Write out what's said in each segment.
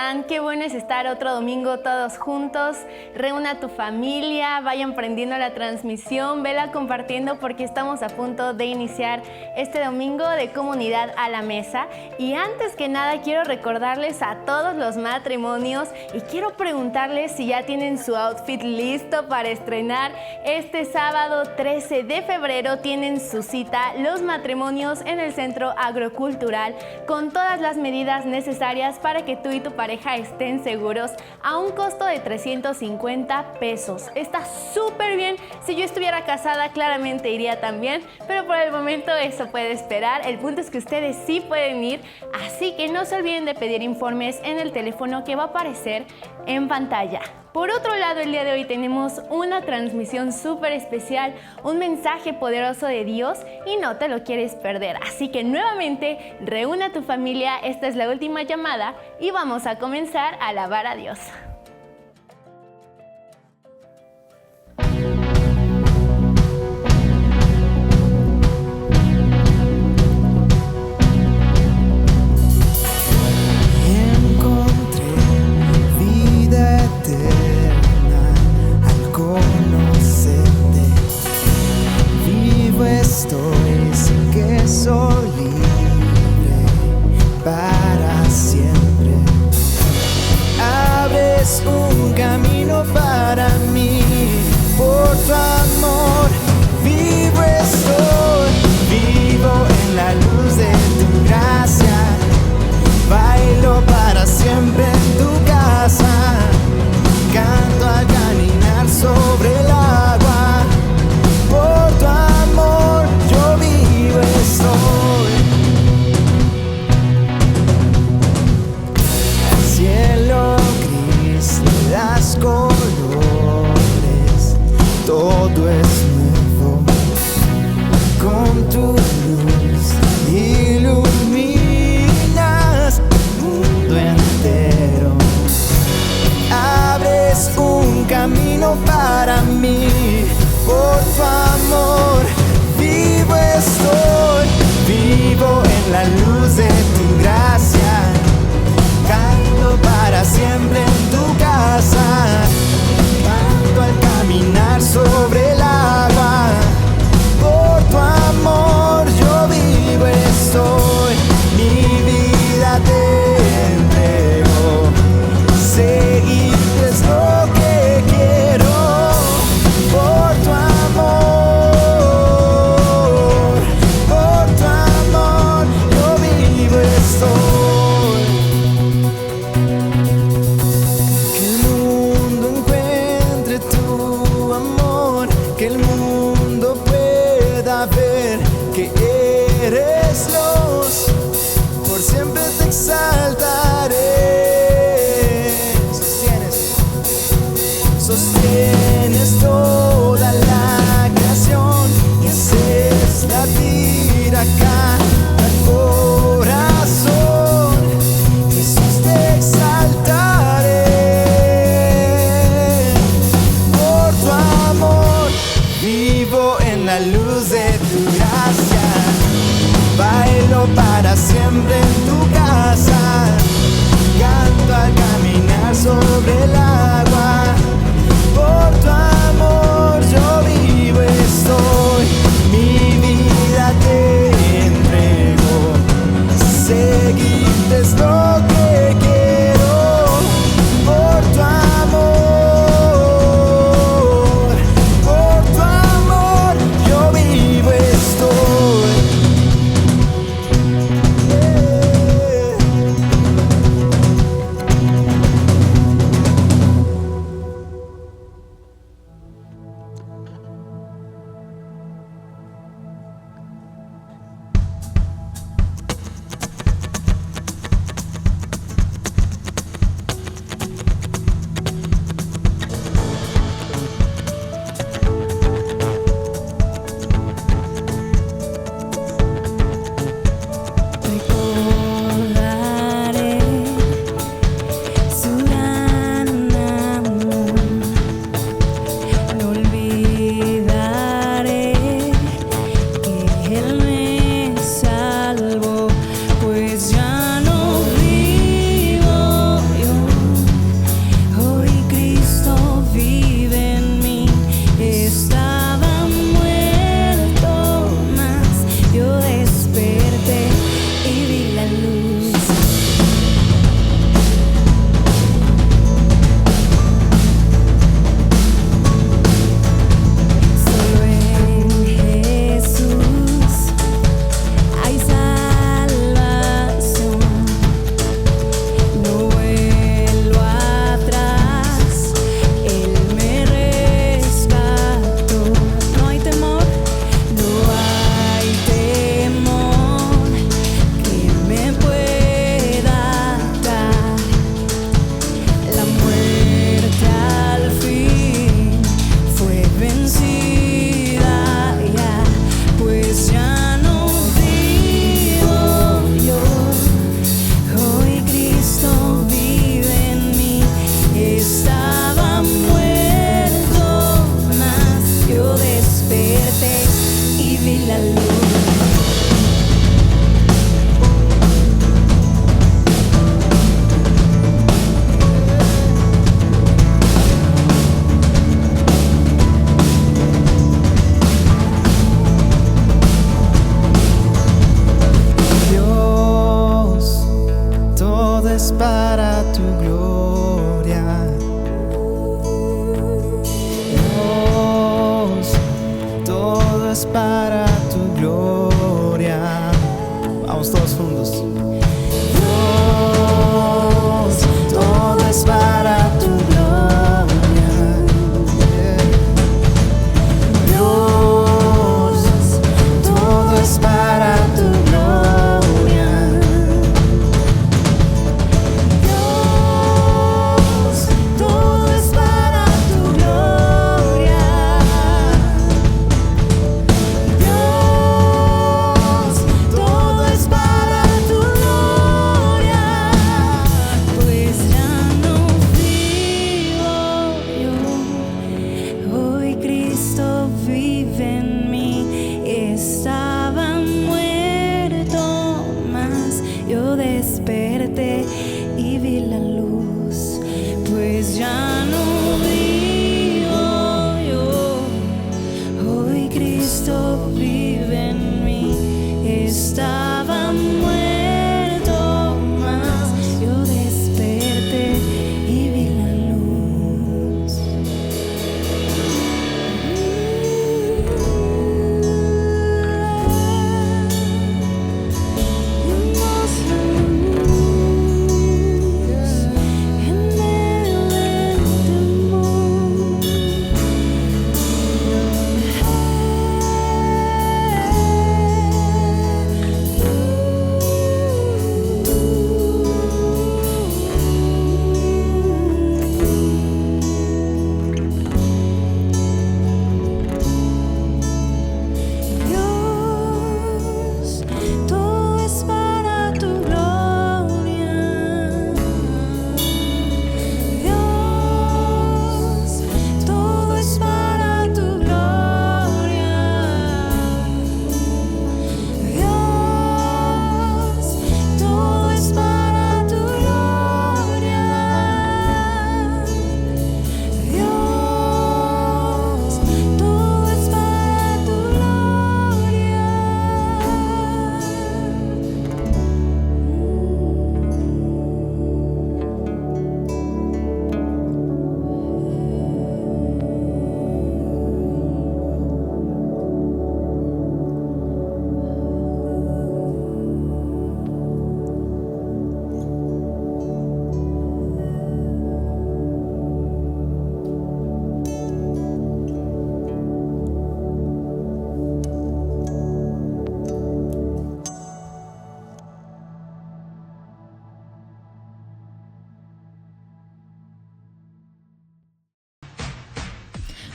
están? Qué bueno es estar otro domingo todos juntos. Reúna a tu familia, vayan prendiendo la transmisión, vela compartiendo porque estamos a punto de iniciar este domingo de Comunidad a la Mesa. Y antes que nada quiero recordarles a todos los matrimonios y quiero preguntarles si ya tienen su outfit listo para estrenar. Este sábado 13 de febrero tienen su cita los matrimonios en el Centro Agrocultural con todas las medidas necesarias para que tú y tu pareja estén seguros a un costo de 350 pesos. Está súper bien. Si yo estuviera casada, claramente iría también, pero por el momento eso puede esperar. El punto es que ustedes sí pueden ir, así que no se olviden de pedir informes en el teléfono que va a aparecer en pantalla. Por otro lado, el día de hoy tenemos una transmisión súper especial, un mensaje poderoso de Dios y no te lo quieres perder. Así que nuevamente, reúne a tu familia, esta es la última llamada y vamos a comenzar a alabar a Dios. Estoy, sé que soy libre para siempre. Abres un camino para mí, por tu amor. Vivo estoy, vivo en la luz de tu gracia. Bailo para siempre en tu casa. Canto al caminar sobre el agua. Por tu amor yo vivo estoy. Cielo gris, le das colores, todo es nuevo.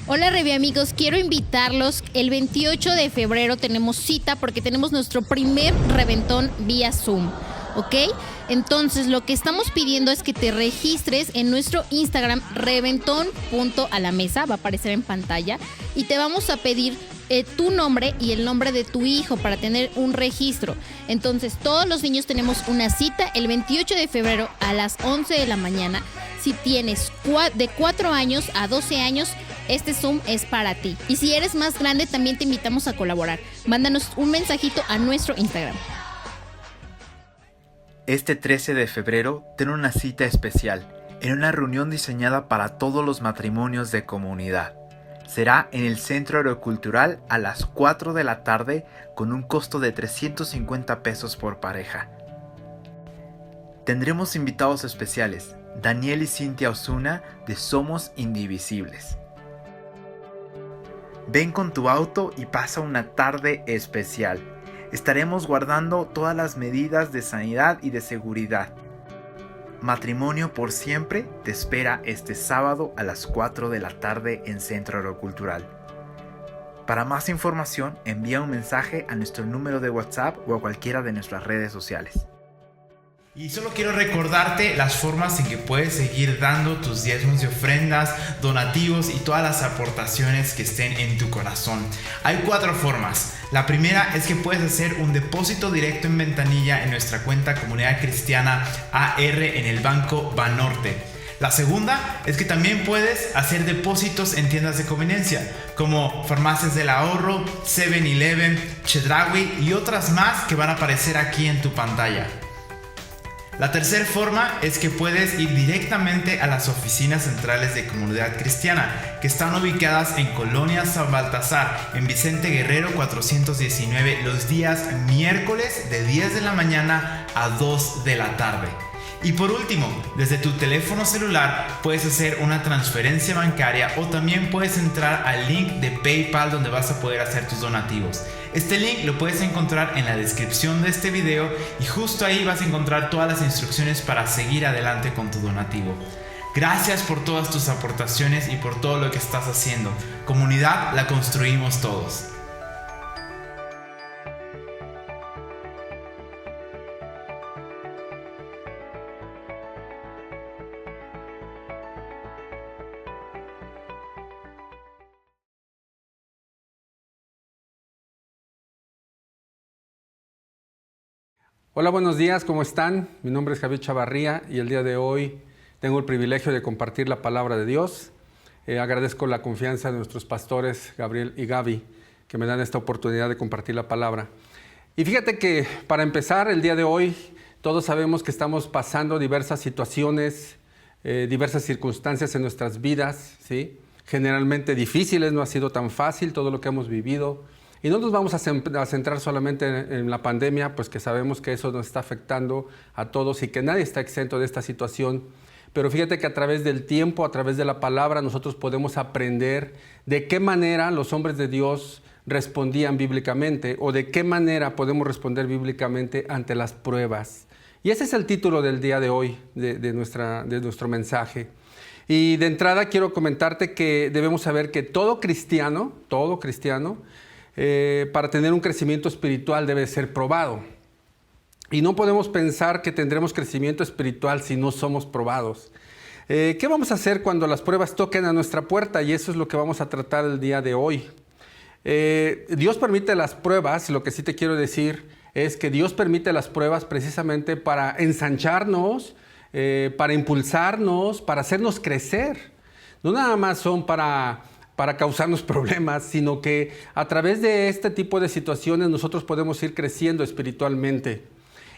Hola Revi amigos, quiero invitarlos. El 28 de febrero tenemos cita porque tenemos nuestro primer reventón vía Zoom, ¿ok? Entonces lo que estamos pidiendo es que te registres en nuestro Instagram reventón.alamesa, va a aparecer en pantalla, y te vamos a pedir tu nombre y el nombre de tu hijo para tener un registro. Entonces todos los niños tenemos una cita el 28 de febrero a las 11 de la mañana. Si tienes de 4 años a 12 años, este Zoom es para ti. Y si eres más grande, también te invitamos a colaborar. Mándanos un mensajito a nuestro Instagram. Este 13 de febrero, ten una cita especial en una reunión diseñada para todos los matrimonios de comunidad. Será en el Centro Aerocultural a las 4 de la tarde con un costo de 350 pesos por pareja. Tendremos invitados especiales, Daniel y Cintia Osuna de Somos Indivisibles. Ven con tu auto y pasa una tarde especial. Estaremos guardando todas las medidas de sanidad y de seguridad. Matrimonio por Siempre te espera este sábado a las 4 de la tarde en Centro Aerocultural. Para más información, envía un mensaje a nuestro número de WhatsApp o a cualquiera de nuestras redes sociales. Y solo quiero recordarte las formas en que puedes seguir dando tus diezmos y ofrendas, donativos y todas las aportaciones que estén en tu corazón. Hay 4 formas. La primera es que puedes hacer un depósito directo en ventanilla en nuestra cuenta Comunidad Cristiana AR en el Banco Banorte. La segunda es que también puedes hacer depósitos en tiendas de conveniencia como Farmacias del Ahorro, 7-Eleven, Chedraui y otras más que van a aparecer aquí en tu pantalla. La tercera forma es que puedes ir directamente a las oficinas centrales de Comunidad Cristiana, que están ubicadas en Colonia San Baltasar, en Vicente Guerrero 419, los días miércoles de 10 de la mañana a 2 de la tarde. Y por último, desde tu teléfono celular puedes hacer una transferencia bancaria o también puedes entrar al link de PayPal donde vas a poder hacer tus donativos. Este link lo puedes encontrar en la descripción de este video y justo ahí vas a encontrar todas las instrucciones para seguir adelante con tu donativo. Gracias por todas tus aportaciones y por todo lo que estás haciendo. Comunidad la construimos todos. Hola, buenos días, ¿cómo están? Mi nombre es Javier Chavarría y el día de hoy tengo el privilegio de compartir la palabra de Dios. Agradezco la confianza de nuestros pastores Gabriel y Gaby que me dan esta oportunidad de compartir la palabra. Y fíjate que para empezar el día de hoy todos sabemos que estamos pasando diversas situaciones, diversas circunstancias en nuestras vidas, ¿sí? Generalmente difíciles, no ha sido tan fácil todo lo que hemos vivido. Y no nos vamos a centrar solamente en la pandemia, pues que sabemos que eso nos está afectando a todos y que nadie está exento de esta situación. Pero fíjate que a través del tiempo, a través de la palabra, nosotros podemos aprender de qué manera los hombres de Dios respondían bíblicamente o de qué manera podemos responder bíblicamente ante las pruebas. Y ese es el título del día de hoy, de nuestro mensaje. Y de entrada quiero comentarte que debemos saber que todo cristiano, para tener un crecimiento espiritual debe ser probado. Y no podemos pensar que tendremos crecimiento espiritual si no somos probados. ¿Qué vamos a hacer cuando las pruebas toquen a nuestra puerta? Y eso es lo que vamos a tratar el día de hoy. Dios permite las pruebas, lo que sí te quiero decir es que Dios permite las pruebas precisamente para ensancharnos, para impulsarnos, para hacernos crecer. No nada más son para causarnos problemas, sino que a través de este tipo de situaciones nosotros podemos ir creciendo espiritualmente.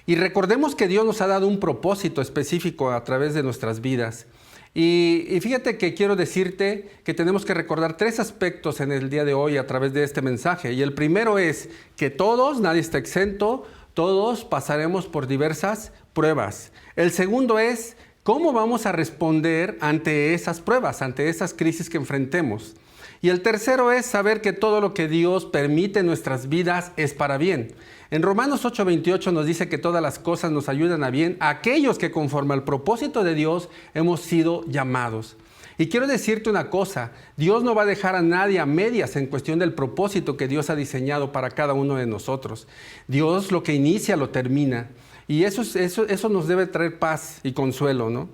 Y recordemos que Dios nos ha dado un propósito específico a través de nuestras vidas. Y fíjate que quiero decirte que tenemos que recordar 3 aspectos en el día de hoy a través de este mensaje. Y el primero es que todos, nadie está exento, todos pasaremos por diversas pruebas. El segundo es cómo vamos a responder ante esas pruebas, ante esas crisis que enfrentemos. Y el tercero es saber que todo lo que Dios permite en nuestras vidas es para bien. En Romanos 8:28 nos dice que todas las cosas nos ayudan a bien a aquellos que conforme al propósito de Dios hemos sido llamados. Y quiero decirte una cosa, Dios no va a dejar a nadie a medias en cuestión del propósito que Dios ha diseñado para cada uno de nosotros. Dios lo que inicia lo termina. Y eso nos debe traer paz y consuelo, ¿no?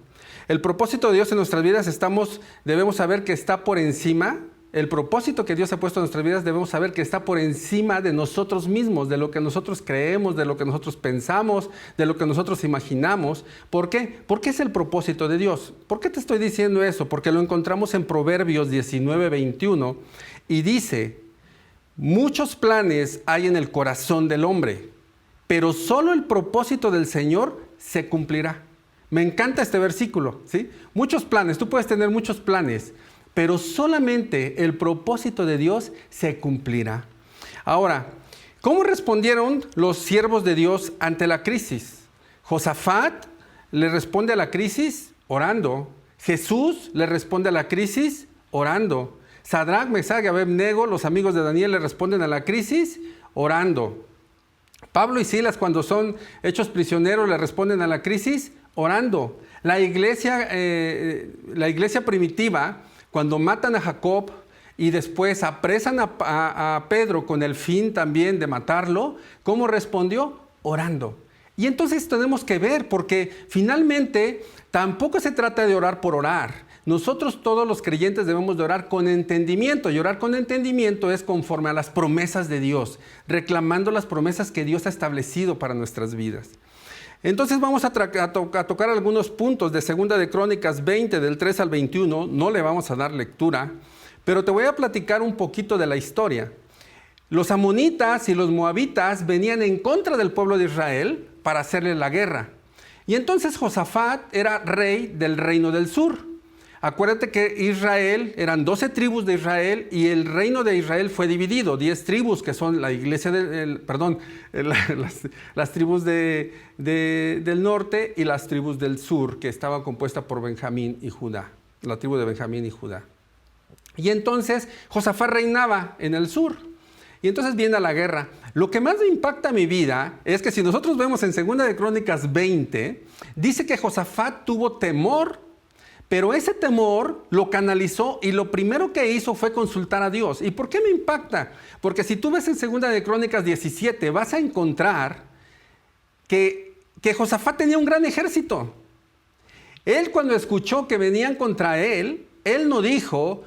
El propósito de Dios en nuestras vidas debemos saber que está por encima. El propósito que Dios ha puesto en nuestras vidas debemos saber que está por encima de nosotros mismos, de lo que nosotros creemos, de lo que nosotros pensamos, de lo que nosotros imaginamos. ¿Por qué? Porque es el propósito de Dios. ¿Por qué te estoy diciendo eso? Porque lo encontramos en Proverbios 19:21 y dice, muchos planes hay en el corazón del hombre, pero solo el propósito del Señor se cumplirá. Me encanta este versículo, ¿sí? Muchos planes, tú puedes tener muchos planes, pero solamente el propósito de Dios se cumplirá. Ahora, ¿cómo respondieron los siervos de Dios ante la crisis? Josafat le responde a la crisis orando. Jesús le responde a la crisis orando. Sadrach, Mesach y Abed-nego, los amigos de Daniel, le responden a la crisis orando. Pablo y Silas, cuando son hechos prisioneros, le responden a la crisis orando. La iglesia primitiva, cuando matan a Jacob y después apresan a Pedro con el fin también de matarlo, ¿cómo respondió? Orando. Y entonces tenemos que ver, porque finalmente tampoco se trata de orar por orar. Nosotros todos los creyentes debemos de orar con entendimiento, y orar con entendimiento es conforme a las promesas de Dios, reclamando las promesas que Dios ha establecido para nuestras vidas. Entonces vamos a tocar algunos puntos de 2 de Crónicas 20, del 3 al 21. No le vamos a dar lectura, pero te voy a platicar un poquito de la historia. Los amonitas y los moabitas venían en contra del pueblo de Israel para hacerle la guerra. Y entonces Josafat era rey del reino del sur. Acuérdate que Israel, eran 12 tribus de Israel y el reino de Israel fue dividido. 10 tribus que son la iglesia las tribus del norte y las tribus del sur, que estaban compuestas por Benjamín y Judá. La tribu de Benjamín y Judá. Y entonces Josafat reinaba en el sur. Y entonces viene la guerra. Lo que más me impacta a mi vida es que si nosotros vemos en 2 de Crónicas 20, dice que Josafat tuvo temor, pero ese temor lo canalizó y lo primero que hizo fue consultar a Dios. ¿Y por qué me impacta? Porque si tú ves en 2 de Crónicas 17, vas a encontrar que Josafat tenía un gran ejército. Él, cuando escuchó que venían contra él no dijo,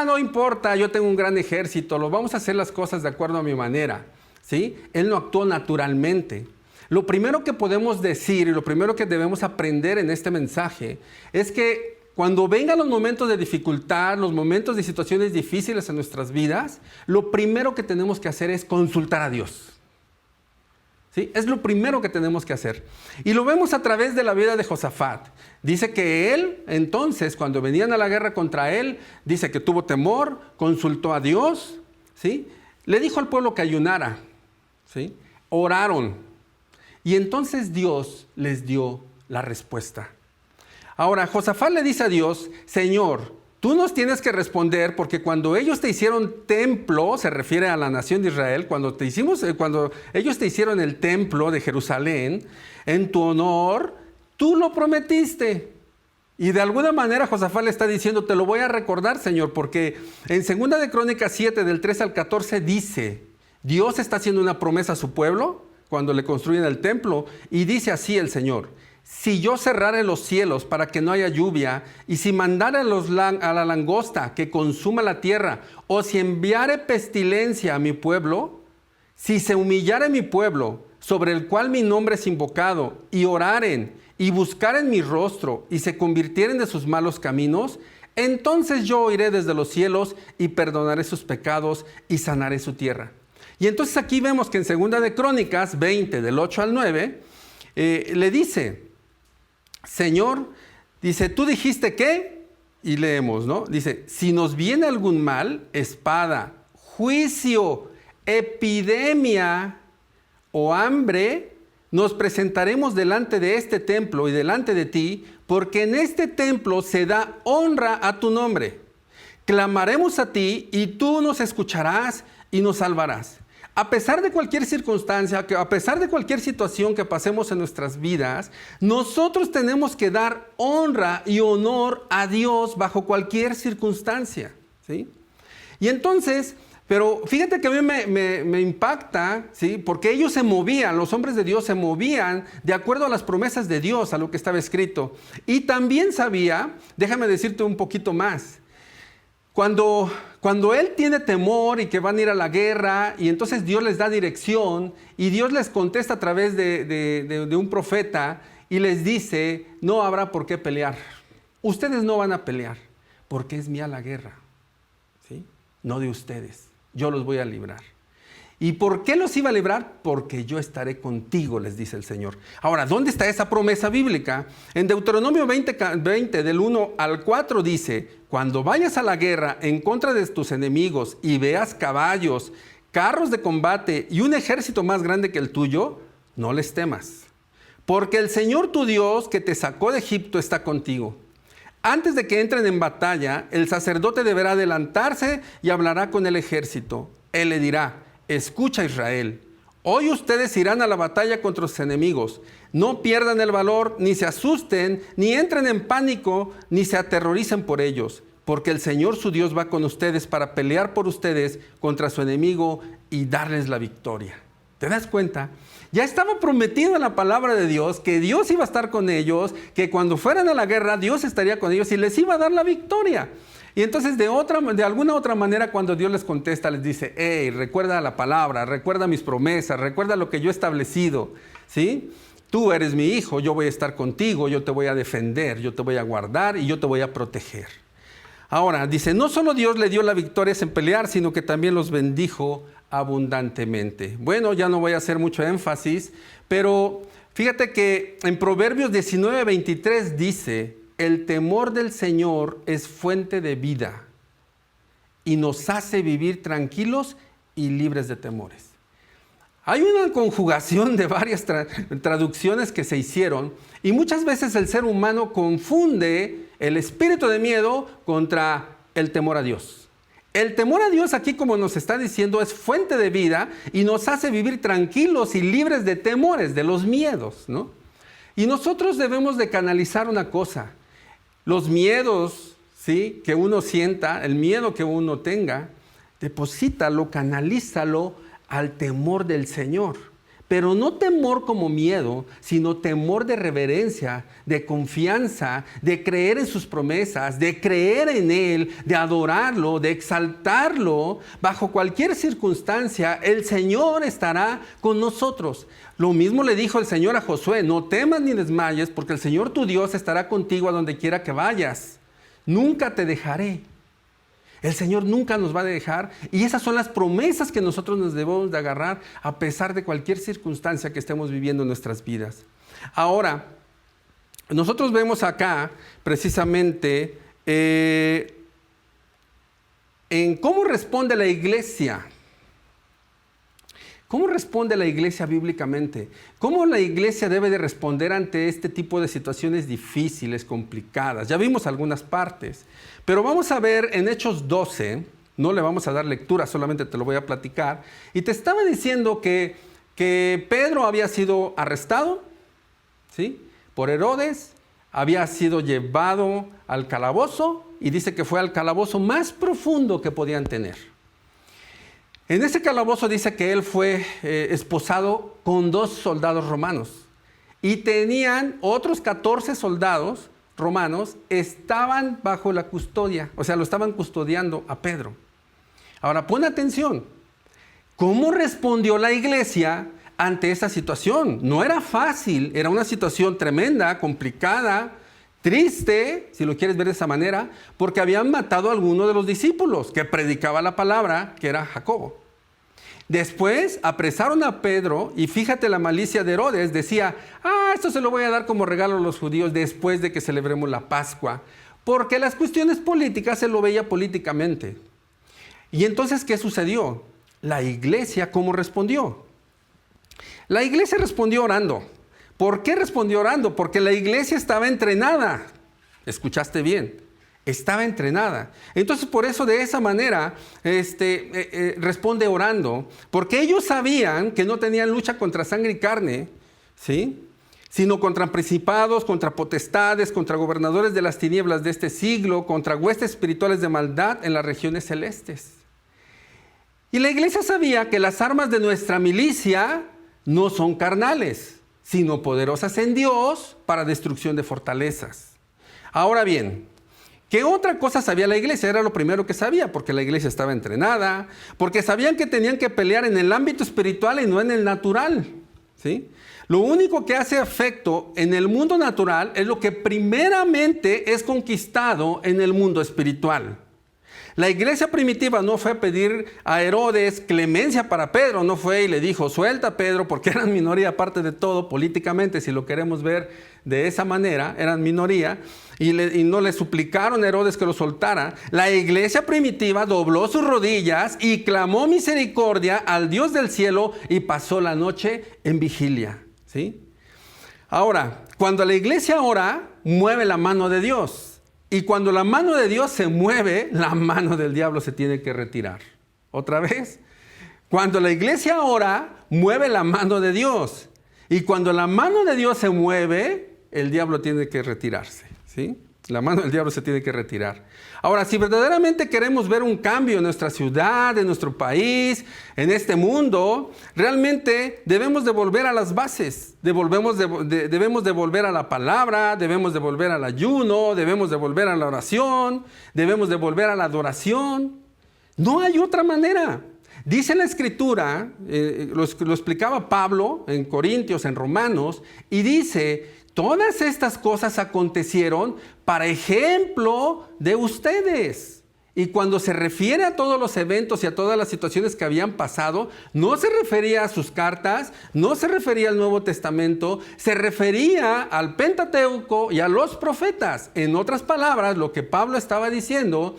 no importa, yo tengo un gran ejército, vamos a hacer las cosas de acuerdo a mi manera, ¿sí? Él no actuó naturalmente. Lo primero que podemos decir y lo primero que debemos aprender en este mensaje es que cuando vengan los momentos de dificultad, los momentos de situaciones difíciles en nuestras vidas, lo primero que tenemos que hacer es consultar a Dios. ¿Sí? Es lo primero que tenemos que hacer. Y lo vemos a través de la vida de Josafat. Dice que él, entonces, cuando venían a la guerra contra él, dice que tuvo temor, consultó a Dios, ¿sí? Le dijo al pueblo que ayunara, ¿sí? Oraron. Y entonces Dios les dio la respuesta. Ahora, Josafat le dice a Dios, Señor, tú nos tienes que responder porque cuando ellos te hicieron templo, se refiere a la nación de Israel, cuando ellos te hicieron el templo de Jerusalén, en tu honor, tú lo prometiste. Y de alguna manera Josafat le está diciendo, te lo voy a recordar, Señor, porque en 2 de Crónicas 7, del 3 al 14, dice, Dios está haciendo una promesa a su pueblo cuando le construyen el templo, y dice así el Señor, si yo cerrare los cielos para que no haya lluvia, y si mandare a la langosta que consuma la tierra, o si enviare pestilencia a mi pueblo, si se humillare mi pueblo, sobre el cual mi nombre es invocado, y oraren, y buscaren mi rostro, y se convirtieren de sus malos caminos, entonces yo oiré desde los cielos, y perdonaré sus pecados, y sanaré su tierra. Y entonces aquí vemos que en 2 de Crónicas 20, del 8 al 9, le dice, Señor, dice, ¿tú dijiste qué? Y leemos, ¿no? Dice, si nos viene algún mal, espada, juicio, epidemia o hambre, nos presentaremos delante de este templo y delante de ti, porque en este templo se da honra a tu nombre. Clamaremos a ti y tú nos escucharás y nos salvarás. A pesar de cualquier circunstancia, a pesar de cualquier situación que pasemos en nuestras vidas, nosotros tenemos que dar honra y honor a Dios bajo cualquier circunstancia, ¿sí? Y entonces, pero fíjate que a mí me impacta, ¿sí? Porque ellos se movían, los hombres de Dios se movían de acuerdo a las promesas de Dios, a lo que estaba escrito. Y también sabía, déjame decirte un poquito más, cuando él tiene temor y que van a ir a la guerra, y entonces Dios les da dirección, y Dios les contesta a través de un profeta, y les dice, no habrá por qué pelear. Ustedes no van a pelear, porque es mía la guerra, ¿sí? No de ustedes. Yo los voy a librar. ¿Y por qué los iba a librar? Porque yo estaré contigo, les dice el Señor. Ahora, ¿dónde está esa promesa bíblica? En Deuteronomio 20 del 1 al 4 dice, cuando vayas a la guerra en contra de tus enemigos y veas caballos, carros de combate y un ejército más grande que el tuyo, no les temas. Porque el Señor tu Dios que te sacó de Egipto está contigo. Antes de que entren en batalla, el sacerdote deberá adelantarse y hablará con el ejército. Él le dirá, escucha Israel, hoy ustedes irán a la batalla contra sus enemigos. No pierdan el valor, ni se asusten, ni entren en pánico, ni se aterroricen por ellos. Porque el Señor su Dios va con ustedes para pelear por ustedes contra su enemigo y darles la victoria. ¿Te das cuenta? Ya estaba prometido en la palabra de Dios que Dios iba a estar con ellos, que cuando fueran a la guerra Dios estaría con ellos y les iba a dar la victoria. Y entonces de alguna otra manera cuando Dios les contesta les dice, hey, recuerda la palabra, recuerda mis promesas, recuerda lo que yo he establecido, ¿sí? Tú eres mi hijo, yo voy a estar contigo, yo te voy a defender, yo te voy a guardar y yo te voy a proteger. Ahora, dice, no solo Dios le dio la victoria en pelear, sino que también los bendijo abundantemente. Bueno, ya no voy a hacer mucho énfasis, pero fíjate que en Proverbios 19:23 dice, el temor del Señor es fuente de vida y nos hace vivir tranquilos y libres de temores. Hay una conjugación de varias traducciones que se hicieron y muchas veces el ser humano confunde el espíritu de miedo contra el temor a Dios. El temor a Dios aquí, como nos está diciendo, es fuente de vida y nos hace vivir tranquilos y libres de temores, de los miedos, ¿no? Y nosotros debemos de canalizar una cosa. Los miedos, ¿sí?, que uno sienta, el miedo que uno tenga, deposítalo, canalízalo al temor del Señor. Pero no temor como miedo, sino temor de reverencia, de confianza, de creer en sus promesas, de creer en Él, de adorarlo, de exaltarlo. Bajo cualquier circunstancia, el Señor estará con nosotros. Lo mismo le dijo el Señor a Josué, no temas ni desmayes, porque el Señor tu Dios estará contigo a donde quiera que vayas. Nunca te dejaré. El Señor nunca nos va a dejar y esas son las promesas que nosotros nos debemos de agarrar a pesar de cualquier circunstancia que estemos viviendo en nuestras vidas. Ahora, nosotros vemos acá precisamente en cómo responde la iglesia. ¿Cómo responde la iglesia bíblicamente? ¿Cómo la iglesia debe de responder ante este tipo de situaciones difíciles, complicadas? Ya vimos algunas partes, pero vamos a ver en Hechos 12, no le vamos a dar lectura, solamente te lo voy a platicar. Y te estaba diciendo que Pedro había sido arrestado, ¿sí?, por Herodes, había sido llevado al calabozo y dice que fue al calabozo más profundo que podían tener. En ese calabozo dice que él fue esposado con 2 soldados romanos y tenían otros 14 soldados romanos, estaban bajo la custodia, o sea, lo estaban custodiando a Pedro. Ahora, pon atención, ¿cómo respondió la iglesia ante esa situación? No era fácil, era una situación tremenda, complicada, triste, si lo quieres ver de esa manera, porque habían matado a alguno de los discípulos que predicaba la palabra, que era Jacobo. Después apresaron a Pedro y fíjate la malicia de Herodes, decía, esto se lo voy a dar como regalo a los judíos después de que celebremos la Pascua, porque las cuestiones políticas se lo veía políticamente. Y entonces, ¿qué sucedió? La iglesia, ¿cómo respondió? La iglesia respondió orando. ¿Por qué respondió orando? Porque la iglesia estaba entrenada. Escuchaste bien. Estaba entrenada. Entonces, por eso, de esa manera, responde orando, porque ellos sabían que no tenían lucha contra sangre y carne, ¿sí?, sino contra principados, contra potestades, contra gobernadores de las tinieblas de este siglo, contra huestes espirituales de maldad en las regiones celestes. Y la iglesia sabía que las armas de nuestra milicia no son carnales, sino poderosas en Dios para destrucción de fortalezas. Ahora bien, ¿qué otra cosa sabía la iglesia? Era lo primero que sabía, porque la iglesia estaba entrenada, porque sabían que tenían que pelear en el ámbito espiritual y no en el natural, ¿sí? Lo único que hace efecto en el mundo natural es lo que primeramente es conquistado en el mundo espiritual. La iglesia primitiva no fue a pedir a Herodes clemencia para Pedro, no fue y le dijo, suelta a Pedro, porque eran minoría aparte de todo, políticamente, si lo queremos ver de esa manera, eran minoría, y no le suplicaron a Herodes que lo soltara. La iglesia primitiva dobló sus rodillas y clamó misericordia al Dios del cielo y pasó la noche en vigilia, ¿sí? Ahora, cuando la iglesia ora, mueve la mano de Dios. Y cuando la mano de Dios se mueve, la mano del diablo se tiene que retirar. Otra vez, cuando la iglesia ora, mueve la mano de Dios. Y cuando la mano de Dios se mueve, el diablo tiene que retirarse, ¿sí? La mano del diablo se tiene que retirar. Ahora, si verdaderamente queremos ver un cambio en nuestra ciudad, en nuestro país, en este mundo, realmente debemos de volver a las bases. Debemos de volver a la palabra, debemos de volver al ayuno, debemos de volver a la oración, debemos de volver a la adoración. No hay otra manera. Dice la Escritura, lo explicaba Pablo en Corintios, en Romanos, y dice, todas estas cosas acontecieron para ejemplo de ustedes. Y cuando se refiere a todos los eventos y a todas las situaciones que habían pasado, no se refería a sus cartas, no se refería al Nuevo Testamento, se refería al Pentateuco y a los profetas. En otras palabras, lo que Pablo estaba diciendo,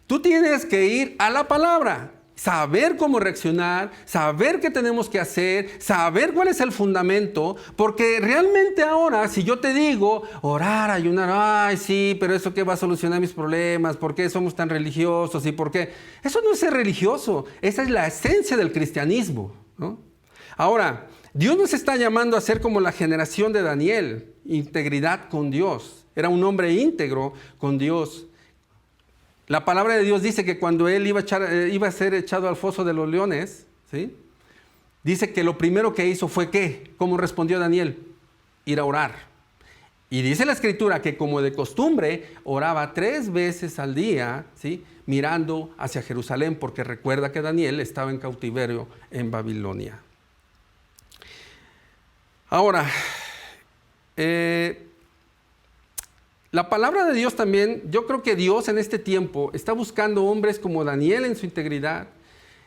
tú tienes que ir a la palabra, saber cómo reaccionar, saber qué tenemos que hacer, saber cuál es el fundamento, porque realmente ahora, si yo te digo, orar, ayunar, ay sí, pero eso qué va a solucionar mis problemas, ¿por qué somos tan religiosos? ¿Y por qué? Eso no es ser religioso, esa es la esencia del cristianismo, ¿no? Ahora, Dios nos está llamando a ser como la generación de Daniel, integridad con Dios. Era un hombre íntegro con Dios. La palabra de Dios dice que cuando él iba a ser echado al foso de los leones, ¿sí?, dice que lo primero que hizo fue ¿qué? ¿Cómo respondió Daniel? Ir a orar. Y dice la Escritura que como de costumbre oraba 3 veces al día, ¿sí?, mirando hacia Jerusalén, porque recuerda que Daniel estaba en cautiverio en Babilonia. Ahora, la palabra de Dios también, yo creo que Dios en este tiempo está buscando hombres como Daniel en su integridad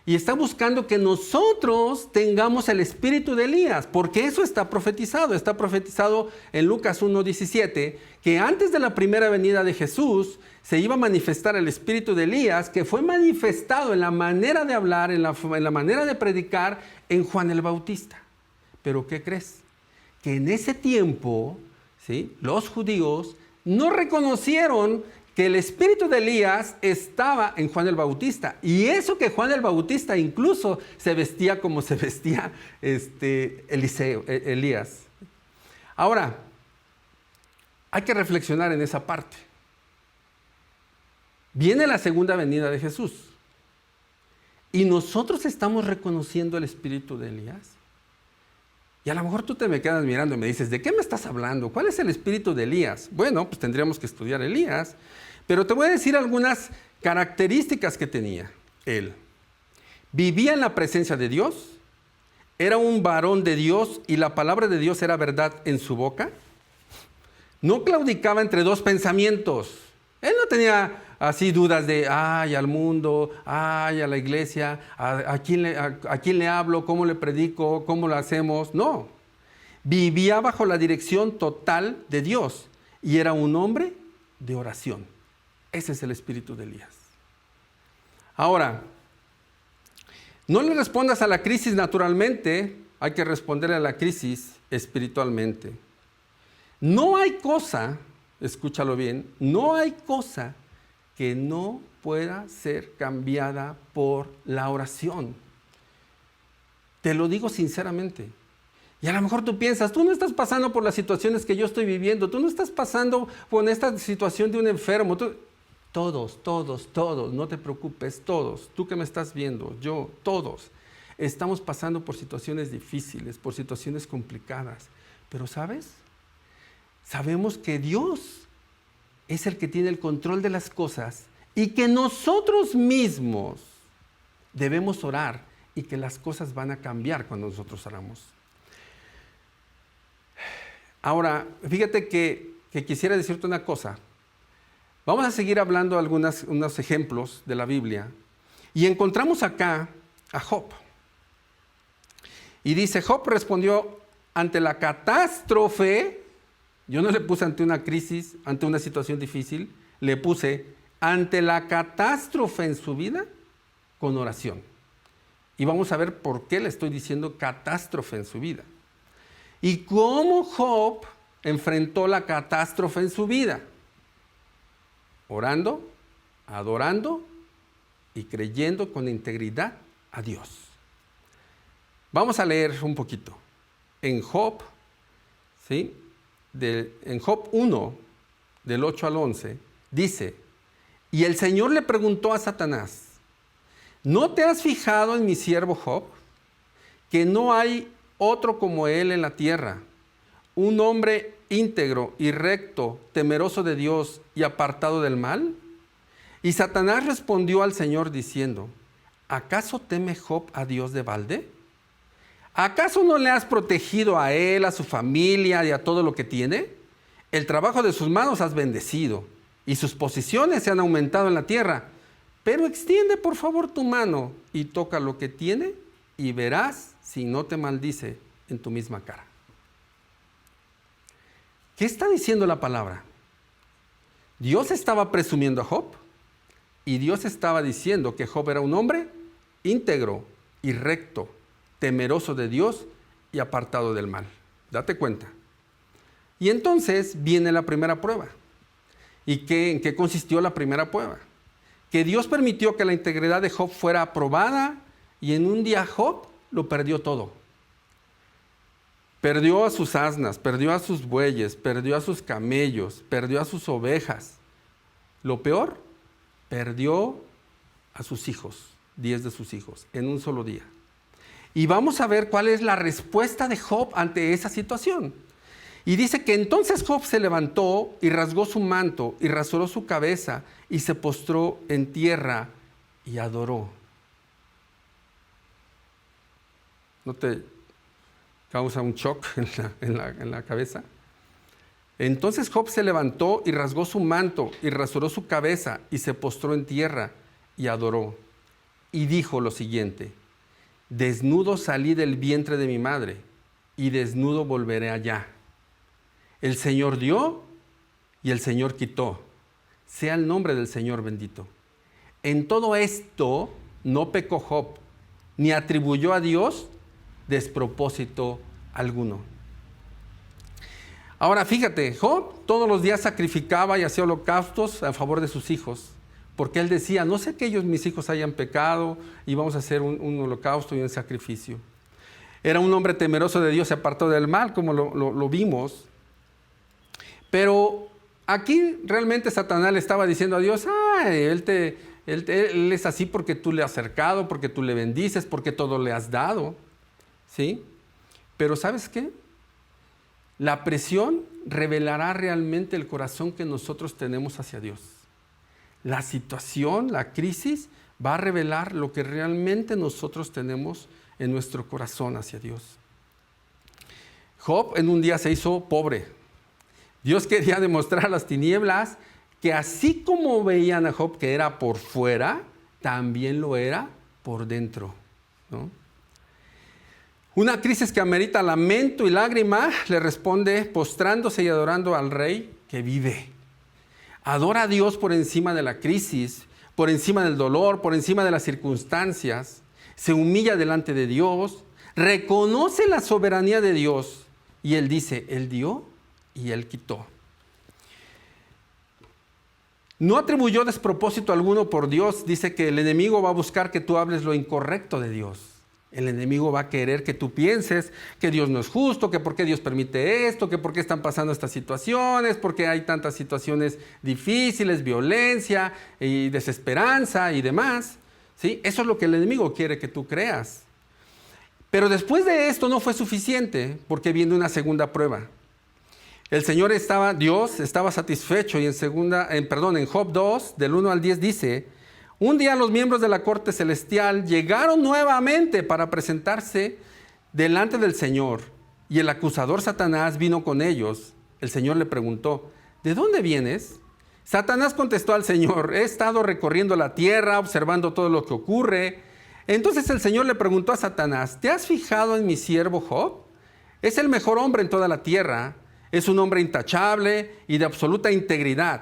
y está buscando que nosotros tengamos el espíritu de Elías, porque eso está profetizado en Lucas 1:17, que antes de la primera venida de Jesús se iba a manifestar el espíritu de Elías, que fue manifestado en la manera de hablar, en la manera de predicar en Juan el Bautista. Pero ¿qué crees? Que en ese tiempo, ¿sí?, los judíos no reconocieron que el espíritu de Elías estaba en Juan el Bautista. Y eso que Juan el Bautista incluso se vestía como se vestía Elías. Ahora, hay que reflexionar en esa parte. Viene la segunda venida de Jesús. ¿Y nosotros estamos reconociendo el espíritu de Elías? Y a lo mejor tú te me quedas mirando y me dices, ¿de qué me estás hablando? ¿Cuál es el espíritu de Elías? Bueno, pues tendríamos que estudiar Elías, pero te voy a decir algunas características que tenía él. Vivía en la presencia de Dios, era un varón de Dios y la palabra de Dios era verdad en su boca. No claudicaba entre 2 pensamientos. Él no tenía así dudas de, ay, al mundo, ay, a la iglesia, a quién le hablo, cómo le predico, cómo lo hacemos. No, vivía bajo la dirección total de Dios y era un hombre de oración. Ese es el espíritu de Elías. Ahora, no le respondas a la crisis naturalmente, hay que responderle a la crisis espiritualmente. No hay cosa, escúchalo bien, no hay cosa que no pueda ser cambiada por la oración. Te lo digo sinceramente. Y a lo mejor tú piensas, tú no estás pasando por las situaciones que yo estoy viviendo, tú no estás pasando por esta situación de un enfermo. Todos, no te preocupes, todos, tú que me estás viendo, yo, todos, estamos pasando por situaciones difíciles, por situaciones complicadas. Pero ¿sabes? Sabemos que Dios es el que tiene el control de las cosas y que nosotros mismos debemos orar y que las cosas van a cambiar cuando nosotros oramos. Ahora, fíjate que quisiera decirte una cosa. Vamos a seguir hablando de unos ejemplos de la Biblia y encontramos acá a Job. Y dice, Job respondió ante la catástrofe. Yo no le puse ante una crisis, ante una situación difícil, le puse ante la catástrofe en su vida con oración. Y vamos a ver por qué le estoy diciendo catástrofe en su vida. Y cómo Job enfrentó la catástrofe en su vida. Orando, adorando y creyendo con integridad a Dios. Vamos a leer un poquito. En Job, ¿sí? En Job 1, del 8 al 11, dice, y el Señor le preguntó a Satanás, ¿no te has fijado en mi siervo Job? Que no hay otro como él en la tierra, un hombre íntegro y recto, temeroso de Dios y apartado del mal. Y Satanás respondió al Señor diciendo, ¿acaso teme Job a Dios de balde? ¿Acaso no le has protegido a él, a su familia y a todo lo que tiene? El trabajo de sus manos has bendecido y sus posiciones se han aumentado en la tierra. Pero extiende por favor tu mano y toca lo que tiene y verás si no te maldice en tu misma cara. ¿Qué está diciendo la palabra? Dios estaba presumiendo a Job y Dios estaba diciendo que Job era un hombre íntegro y recto, temeroso de Dios y apartado del mal. Date cuenta. Y entonces viene la primera prueba. ¿Y en qué consistió la primera prueba? Que Dios permitió que la integridad de Job fuera aprobada y en un día Job lo perdió todo. Perdió a sus asnas, perdió a sus bueyes, perdió a sus camellos, perdió a sus ovejas. Lo peor, perdió a sus hijos, 10 de sus hijos, en un solo día. Y vamos a ver cuál es la respuesta de Job ante esa situación. Y dice que entonces Job se levantó y rasgó su manto y rasuró su cabeza y se postró en tierra y adoró. ¿No te causa un shock en la cabeza? Entonces Job se levantó y rasgó su manto y rasuró su cabeza y se postró en tierra y adoró. Y dijo lo siguiente: desnudo salí del vientre de mi madre y desnudo volveré allá. El Señor dio y el Señor quitó. Sea el nombre del Señor bendito. En todo esto no pecó Job, ni atribuyó a Dios despropósito alguno. Ahora fíjate, Job todos los días sacrificaba y hacía holocaustos a favor de sus hijos, porque él decía, no sé que mis hijos hayan pecado y vamos a hacer un holocausto y un sacrificio. Era un hombre temeroso de Dios, se apartó del mal, como lo vimos. Pero aquí realmente Satanás le estaba diciendo a Dios, él es así porque tú le has acercado, porque tú le bendices, porque todo le has dado. ¿Sí? Pero ¿sabes qué? La presión revelará realmente el corazón que nosotros tenemos hacia Dios. La situación, la crisis, va a revelar lo que realmente nosotros tenemos en nuestro corazón hacia Dios. Job en un día se hizo pobre. Dios quería demostrar a las tinieblas que así como veían a Job que era por fuera, también lo era por dentro, ¿no? Una crisis que amerita lamento y lágrima le responde postrándose y adorando al Rey que vive. Adora a Dios por encima de la crisis, por encima del dolor, por encima de las circunstancias. Se humilla delante de Dios, reconoce la soberanía de Dios y él dice, Él dio y Él quitó. No atribuyó despropósito alguno por Dios. Dice que el enemigo va a buscar que tú hables lo incorrecto de Dios. El enemigo va a querer que tú pienses que Dios no es justo, que por qué Dios permite esto, que por qué están pasando estas situaciones, por qué hay tantas situaciones difíciles, violencia y desesperanza y demás. ¿Sí? Eso es lo que el enemigo quiere que tú creas. Pero después de esto no fue suficiente, porque viene una segunda prueba. Dios estaba satisfecho y en Job 2, del 1 al 10 dice: un día los miembros de la corte celestial llegaron nuevamente para presentarse delante del Señor, y el acusador Satanás vino con ellos. El Señor le preguntó: ¿de dónde vienes? Satanás contestó al Señor: he estado recorriendo la tierra, observando todo lo que ocurre. Entonces el Señor le preguntó a Satanás: ¿te has fijado en mi siervo Job? Es el mejor hombre en toda la tierra. Es un hombre intachable y de absoluta integridad.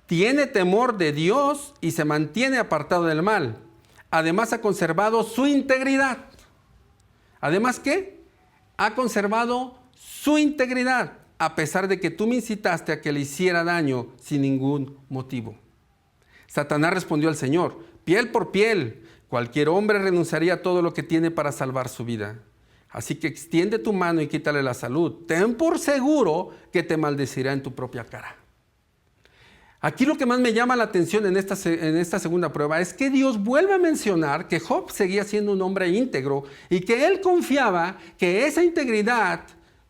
Tiene temor de Dios y se mantiene apartado del mal. Además ha conservado su integridad. ¿Además qué? Ha conservado su integridad, a pesar de que tú me incitaste a que le hiciera daño sin ningún motivo. Satanás respondió al Señor: piel por piel, cualquier hombre renunciaría a todo lo que tiene para salvar su vida. Así que extiende tu mano y quítale la salud. Ten por seguro que te maldecirá en tu propia cara. Aquí lo que más me llama la atención en esta segunda prueba es que Dios vuelve a mencionar que Job seguía siendo un hombre íntegro y que él confiaba que esa integridad,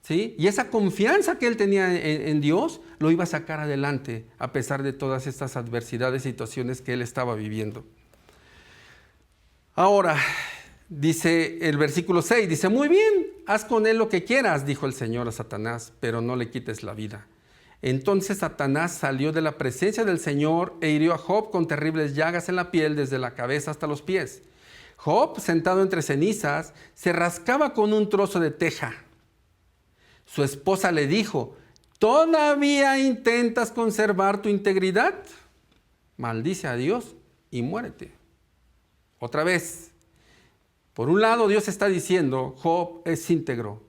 ¿sí?, y esa confianza que él tenía en Dios lo iba a sacar adelante a pesar de todas estas adversidades y situaciones que él estaba viviendo. Ahora, dice el versículo 6, dice: muy bien, haz con él lo que quieras, dijo el Señor a Satanás, pero no le quites la vida. Entonces Satanás salió de la presencia del Señor e hirió a Job con terribles llagas en la piel desde la cabeza hasta los pies. Job, sentado entre cenizas, se rascaba con un trozo de teja. Su esposa le dijo: ¿todavía intentas conservar tu integridad? Maldice a Dios y muérete. Otra vez. Por un lado, Dios está diciendo: Job es íntegro.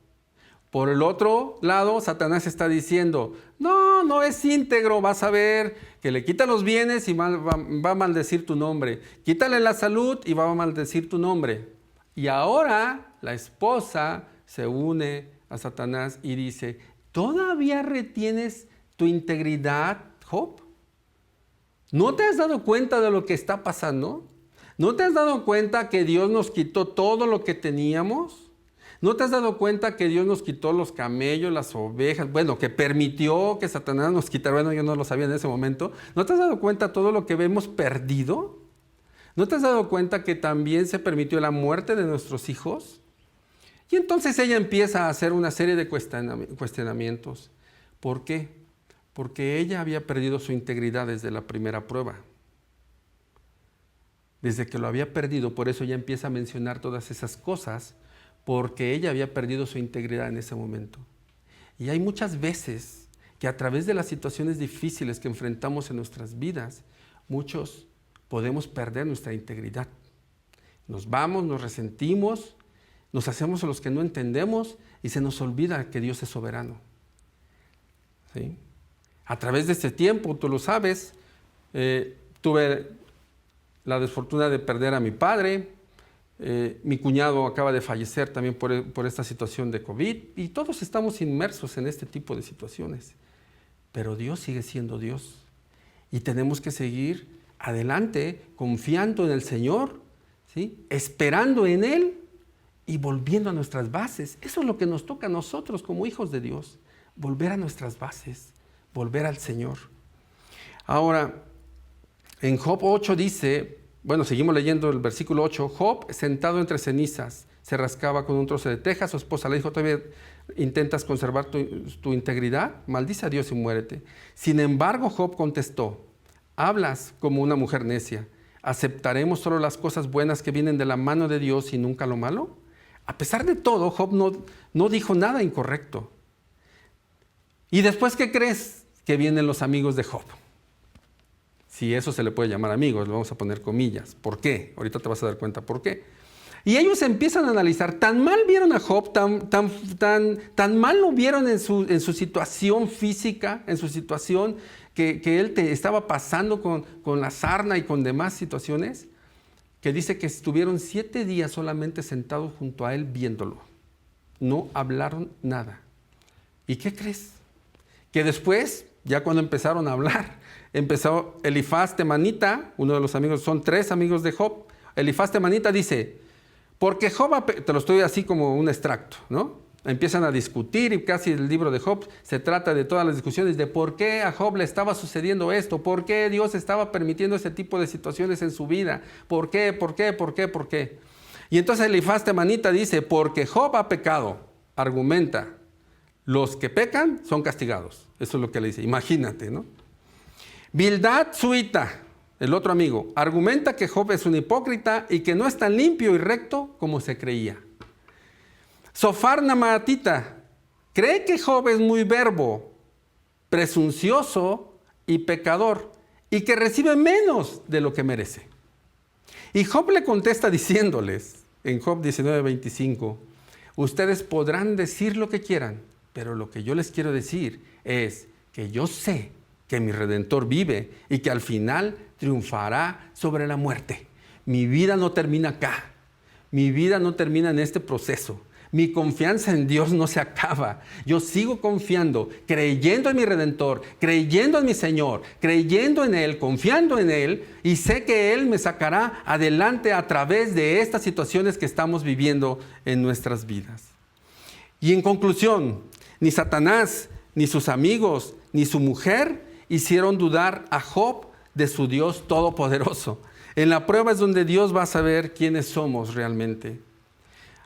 Por el otro lado, Satanás está diciendo: no es íntegro, vas a ver que le quita los bienes y va a maldecir tu nombre. Quítale la salud y va a maldecir tu nombre. Y ahora la esposa se une a Satanás y dice: ¿todavía retienes tu integridad, Job? ¿No te has dado cuenta de lo que está pasando? ¿No te has dado cuenta que Dios nos quitó todo lo que teníamos? ¿No te has dado cuenta que Dios nos quitó los camellos, las ovejas? Bueno, que permitió que Satanás nos quitara. Bueno, yo no lo sabía en ese momento. ¿No te has dado cuenta de todo lo que hemos perdido? ¿No te has dado cuenta que también se permitió la muerte de nuestros hijos? Y entonces ella empieza a hacer una serie de cuestionamientos. ¿Por qué? Porque ella había perdido su integridad desde la primera prueba. Desde que lo había perdido, por eso ella empieza a mencionar todas esas cosas, porque ella había perdido su integridad en ese momento. Y hay muchas veces que a través de las situaciones difíciles que enfrentamos en nuestras vidas, muchos podemos perder nuestra integridad. Nos vamos, nos resentimos, nos hacemos los que no entendemos y se nos olvida que Dios es soberano. ¿Sí? A través de este tiempo, tú lo sabes, tuve la desfortuna de perder a mi padre. Mi cuñado acaba de fallecer también por esta situación de COVID, y todos estamos inmersos en este tipo de situaciones. Pero Dios sigue siendo Dios y tenemos que seguir adelante confiando en el Señor, ¿sí?, esperando en Él y volviendo a nuestras bases. Eso es lo que nos toca a nosotros como hijos de Dios, volver a nuestras bases, volver al Señor. Ahora, en Job 8 dice, bueno, seguimos leyendo el versículo 8. Job, sentado entre cenizas, se rascaba con un trozo de teja. Su esposa le dijo: ¿todavía intentas conservar tu integridad? Maldice a Dios y muérete. Sin embargo, Job contestó: hablas como una mujer necia. ¿Aceptaremos solo las cosas buenas que vienen de la mano de Dios y nunca lo malo? A pesar de todo, Job no dijo nada incorrecto. ¿Y después qué crees? Que vienen los amigos de Job. Si eso se le puede llamar amigos, lo vamos a poner comillas. ¿Por qué? Ahorita te vas a dar cuenta por qué. Y ellos empiezan a analizar, tan mal vieron a Job, tan mal lo vieron en su situación física, en su situación, que él te estaba pasando con la sarna y con demás situaciones, que dice que estuvieron 7 días solamente sentados junto a él viéndolo. No hablaron nada. ¿Y qué crees? Que después, ya cuando empezaron a hablar, empezó Elifaz temanita, uno de los amigos, son 3 amigos de Job. Elifaz temanita dice, porque Job, te lo estoy así como un extracto, ¿no? Empiezan a discutir y casi el libro de Job se trata de todas las discusiones de por qué a Job le estaba sucediendo esto, por qué Dios estaba permitiendo ese tipo de situaciones en su vida, por qué. Y entonces Elifaz temanita dice, porque Job ha pecado, argumenta, los que pecan son castigados. Eso es lo que le dice, imagínate, ¿no? Bildad suita, el otro amigo, argumenta que Job es un hipócrita y que no es tan limpio y recto como se creía. Sofar Naamatita cree que Job es muy verbo, presuncioso y pecador, y que recibe menos de lo que merece. Y Job le contesta diciéndoles, en Job 19:25, ustedes podrán decir lo que quieran, pero lo que yo les quiero decir es que yo sé que mi Redentor vive y que al final triunfará sobre la muerte. Mi vida no termina acá, mi vida no termina en este proceso. Mi confianza en Dios no se acaba. Yo sigo confiando, creyendo en mi Redentor, creyendo en mi Señor, creyendo en Él, confiando en Él, y sé que Él me sacará adelante a través de estas situaciones que estamos viviendo en nuestras vidas. Y en conclusión, ni Satanás, ni sus amigos, ni su mujer hicieron dudar a Job de su Dios todopoderoso. En la prueba es donde Dios va a saber quiénes somos realmente.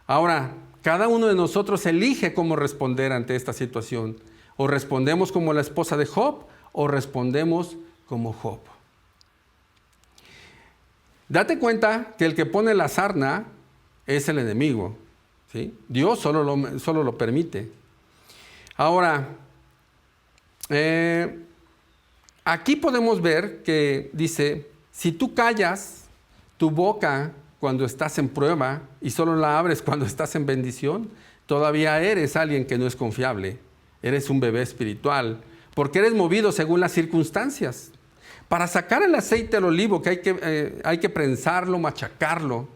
Ahora, cada uno de nosotros elige cómo responder ante esta situación. O respondemos como la esposa de Job, o respondemos como Job. Date cuenta que el que pone la sarna es el enemigo, ¿sí? Dios solo lo permite. Ahora, aquí podemos ver que dice, si tú callas tu boca cuando estás en prueba y solo la abres cuando estás en bendición, todavía eres alguien que no es confiable. Eres un bebé espiritual, porque eres movido según las circunstancias. Para sacar el aceite del olivo que hay que prensarlo, machacarlo.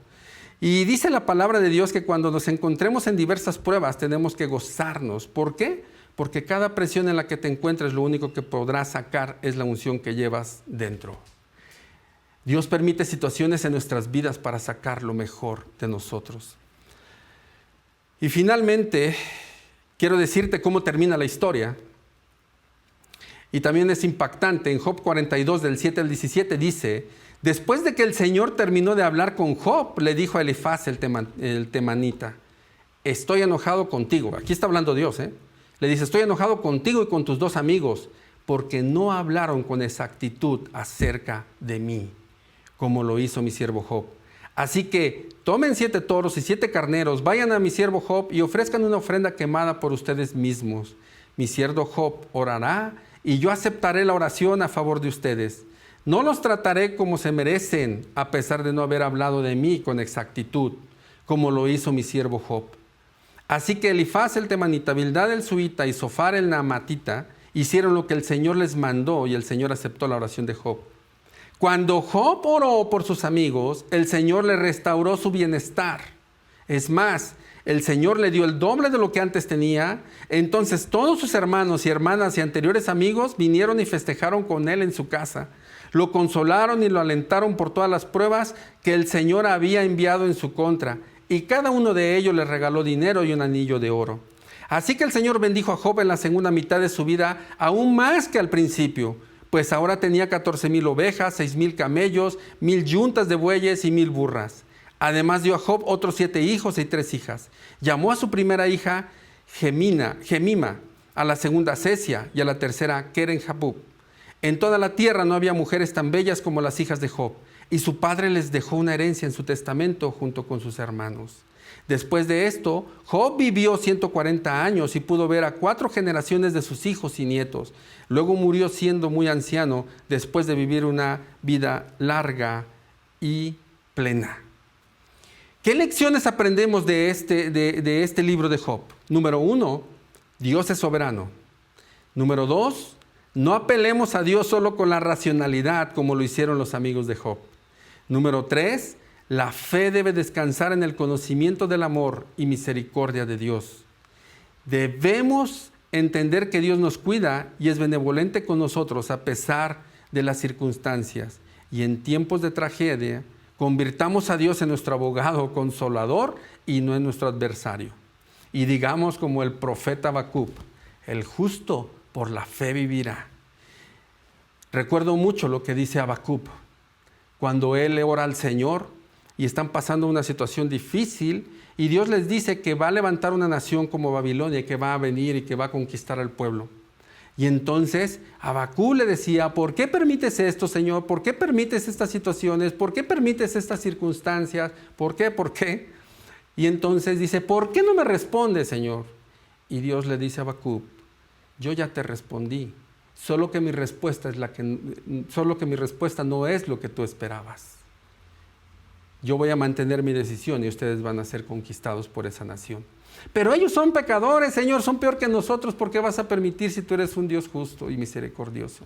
Y dice la palabra de Dios que cuando nos encontremos en diversas pruebas tenemos que gozarnos. ¿Por qué? Porque cada presión en la que te encuentres lo único que podrás sacar es la unción que llevas dentro. Dios permite situaciones en nuestras vidas para sacar lo mejor de nosotros. Y finalmente, quiero decirte cómo termina la historia. Y también es impactante. En Job 42, del 7 al 17, dice, después de que el Señor terminó de hablar con Job, le dijo a Elifaz el temanita, estoy enojado contigo. Aquí está hablando Dios, Le dice, estoy enojado contigo y con tus 2 amigos, porque no hablaron con exactitud acerca de mí, como lo hizo mi siervo Job. Así que tomen 7 toros y 7 carneros, vayan a mi siervo Job y ofrezcan una ofrenda quemada por ustedes mismos. Mi siervo Job orará y yo aceptaré la oración a favor de ustedes. No los trataré como se merecen, a pesar de no haber hablado de mí con exactitud, como lo hizo mi siervo Job. Así que Elifaz el temanita, Bildad el suita y Sofar el naamatita hicieron lo que el Señor les mandó y el Señor aceptó la oración de Job. Cuando Job oró por sus amigos, el Señor le restauró su bienestar. Es más, el Señor le dio el doble de lo que antes tenía. Entonces todos sus hermanos y hermanas y anteriores amigos vinieron y festejaron con él en su casa. Lo consolaron y lo alentaron por todas las pruebas que el Señor había enviado en su contra. Y cada uno de ellos le regaló dinero y un anillo de oro. Así que el Señor bendijo a Job en la segunda mitad de su vida, aún más que al principio. Pues ahora tenía 14,000 ovejas, 6,000 camellos, 1,000 yuntas de bueyes y 1,000 burras. Además dio a Job otros 7 hijos y 3 hijas. Llamó a su primera hija Gemima, a la segunda Cesia y a la tercera Keren-Hapuk. En toda la tierra no había mujeres tan bellas como las hijas de Job, y su padre les dejó una herencia en su testamento junto con sus hermanos. Después de esto, Job vivió 140 años y pudo ver a 4 generaciones de sus hijos y nietos. Luego murió siendo muy anciano después de vivir una vida larga y plena. ¿Qué lecciones aprendemos de este libro de Job? Número 1, Dios es soberano. Número 2, No apelemos a Dios solo con la racionalidad, como lo hicieron los amigos de Job. Número 3, la fe debe descansar en el conocimiento del amor y misericordia de Dios. Debemos entender que Dios nos cuida y es benevolente con nosotros a pesar de las circunstancias. Y en tiempos de tragedia, convirtamos a Dios en nuestro abogado consolador y no en nuestro adversario. Y digamos como el profeta Habacuc, el justo por la fe vivirá. Recuerdo mucho lo que dice Habacuc cuando él ora al Señor y están pasando una situación difícil y Dios les dice que va a levantar una nación como Babilonia y que va a venir y que va a conquistar al pueblo. Y entonces Habacuc le decía, ¿por qué permites esto, Señor? ¿Por qué permites estas situaciones? ¿Por qué permites estas circunstancias? ¿Por qué? ¿Por qué? Y entonces dice, ¿por qué no me respondes, Señor? Y Dios le dice a Habacuc, yo ya te respondí, solo que mi respuesta no es lo que tú esperabas. Yo voy a mantener mi decisión y ustedes van a ser conquistados por esa nación. Pero ellos son pecadores, Señor, son peor que nosotros. ¿Por qué vas a permitir si tú eres un Dios justo y misericordioso?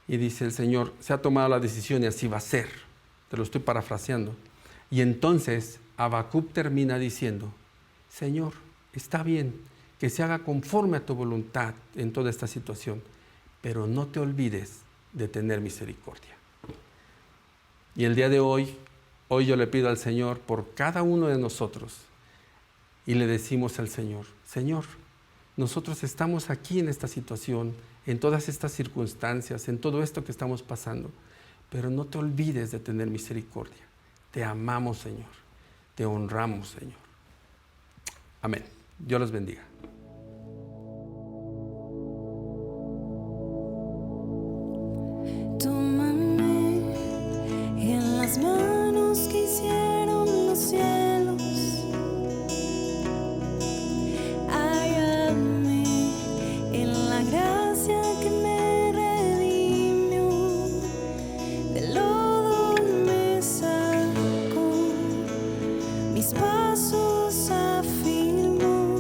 Y dice el Señor, se ha tomado la decisión y así va a ser. Te lo estoy parafraseando. Y entonces Habacuc termina diciendo, Señor, está bien que se haga conforme a tu voluntad en toda esta situación, pero no te olvides de tener misericordia. Y el día de hoy yo le pido al Señor por cada uno de nosotros y le decimos al Señor, Señor, nosotros estamos aquí en esta situación, en todas estas circunstancias, en todo esto que estamos pasando, pero no te olvides de tener misericordia. Te amamos, Señor, te honramos, Señor. Amén. Dios los bendiga. Tómame en las manos que hicieron los cielos. Hágame en la gracia que me redimió. Del lodo me sacó, mis pasos afirmó.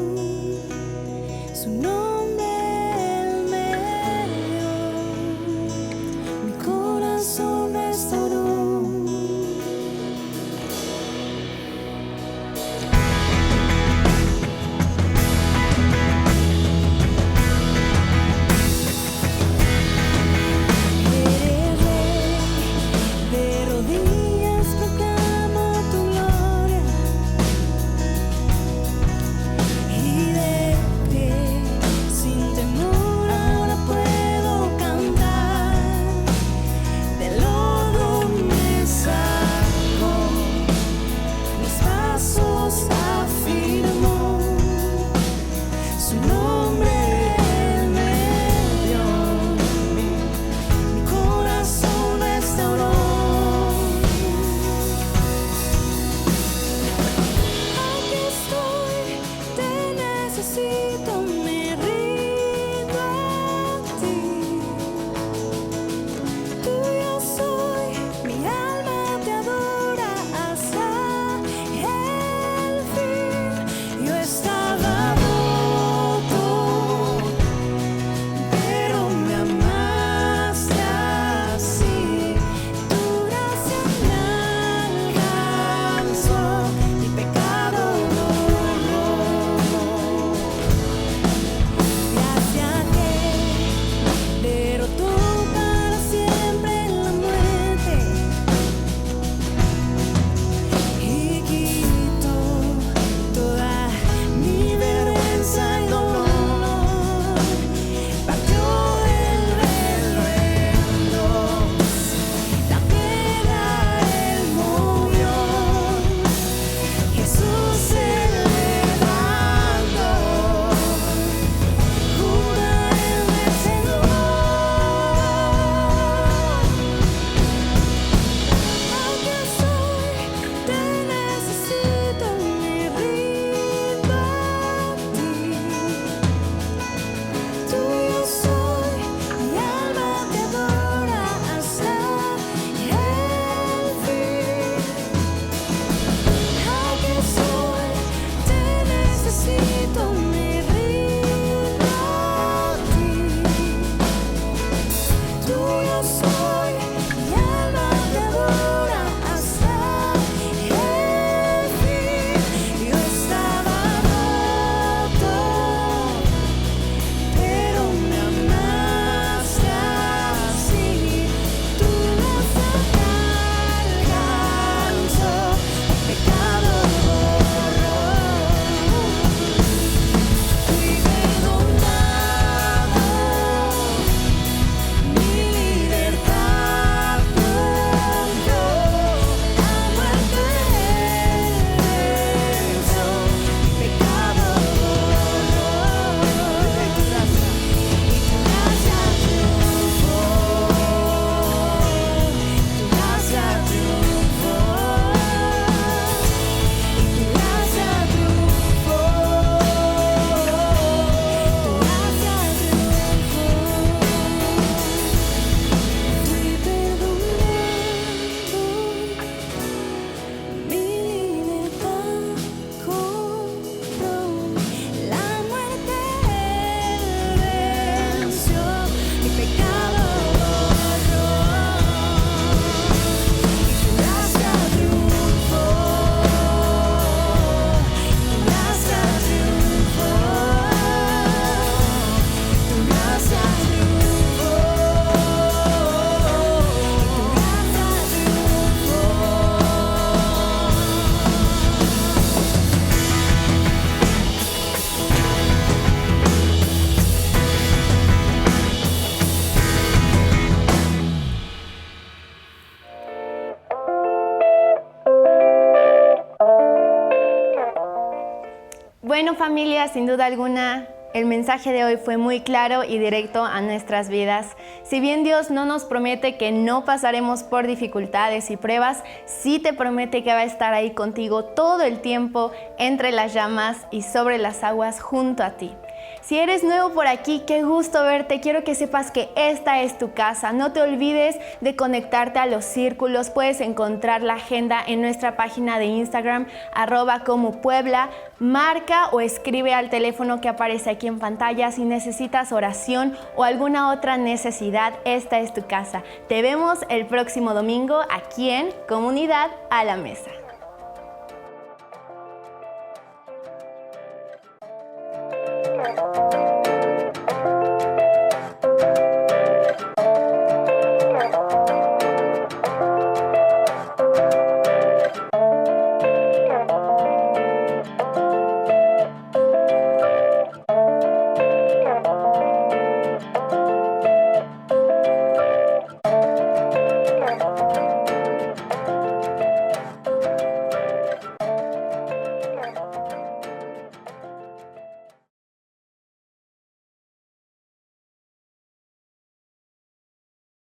Bueno, familia, sin duda alguna, el mensaje de hoy fue muy claro y directo a nuestras vidas. Si bien Dios no nos promete que no pasaremos por dificultades y pruebas, sí te promete que va a estar ahí contigo todo el tiempo, entre las llamas y sobre las aguas junto a ti. Si eres nuevo por aquí, qué gusto verte. Quiero que sepas que esta es tu casa. No te olvides de conectarte a los círculos. Puedes encontrar la agenda en nuestra página de Instagram, @comopuebla. Marca o escribe al teléfono que aparece aquí en pantalla. Si necesitas oración o alguna otra necesidad, esta es tu casa. Te vemos el próximo domingo aquí en Comunidad a la Mesa.